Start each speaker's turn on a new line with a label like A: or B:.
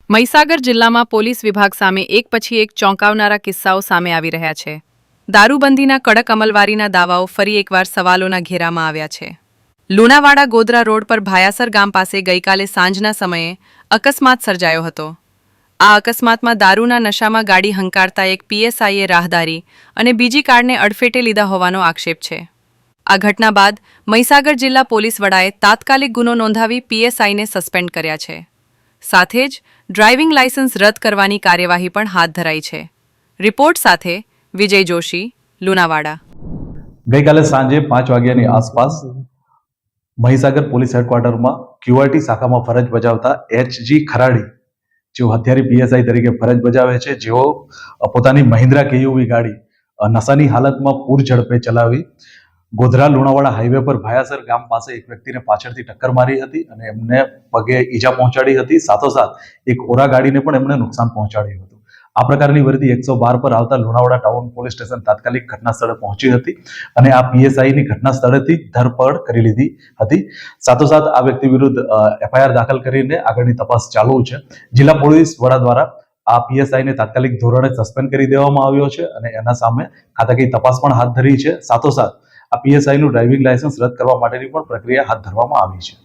A: મહીસાગર જિલ્લામાં પોલીસ વિભાગ સામે એક પછી એક ચોંકાવનારા કિસ્સાઓ સામે આવી રહ્યા છે. દારૂબંધીના કડક અમલવારીના દાવાઓ ફરી એકવાર સવાલોના ઘેરામાં આવ્યા છે. લુણાવાડા ગોધરા રોડ પર ભાયાસર ગામ પાસે ગઈકાલે સાંજના સમયે અકસ્માત સર્જાયો હતો. આ અકસ્માતમાં દારૂના નશામાં ગાડી હંકારતા એક પીએસઆઈએ રાહદારી અને બીજી કારને અડફેટે લીધા હોવાનો આક્ષેપ છે. આ ઘટના બાદ મહીસાગર જિલ્લા પોલીસ વડાએ તાત્કાલિક ગુનો નોંધાવી પીએસઆઈને સસ્પેન્ડ કર્યા છે. સાથે જ ડ્રાઇવિંગ લાયસન્સ રદ કરવાની કાર્યવાહી પણ હાથ ધરાઈ છે. રિપોર્ટ સાથે વિજય જોશી, લુણાવાડા.
B: ગઈકાલે સાંજે 5 વાગ્યાની આસપાસ મહીસાગર પોલીસ હેડક્વાર્ટરમાં ક્યુઆરટી શાખામાં ફરજ બજાવતા એચજી ખરાડી, જેઓ હથિયારી પીએસઆઈ તરીકે ફરજ બજાવે છે, જેઓ પોતાની મહિન્દ્રા કેયુવી ગાડી નશાની હાલતમાં પૂર ઝડપે ચલાવી ગોધરા લુણાવાડા હાઈવે પર ભાયાસર ગામ પાસે એક વ્યક્તિને પાછળથી ટક્કર મારી હતી અને એમને પગે ઈજા પહોંચાડી હતી. સાથોસાથ એક ઓરા ગાડીને પણ એમને નુકસાન પહોંચાડ્યું હતું. આ પ્રકારની વર્દી 112 પર આવતા લુણાવાડા ટાઉન પોલીસ સ્ટેશન તાત્કાલિક ઘટના સ્થળે પહોંચી હતી અને આ પીએસઆઈની ઘટના સ્થળેથી ધરપકડ કરી લીધી હતી. સાથોસાથ આ વ્યક્તિ વિરુદ્ધ એફઆઈઆર દાખલ કરીને આગળની તપાસ ચાલુ છે. જિલ્લા પોલીસ વડા દ્વારા આ પીએસઆઈને તાત્કાલિક ધોરણે સસ્પેન્ડ કરી દેવામાં આવ્યો છે અને એના સામે ખાતાકીય તપાસ પણ હાથ ધરી છે. સાથોસાથ આ પીએસઆઈનું ડ્રાઇવિંગ લાયસન્સ રદ કરવા માટેની પણ પ્રક્રિયા હાથ ધરવામાં આવી છે.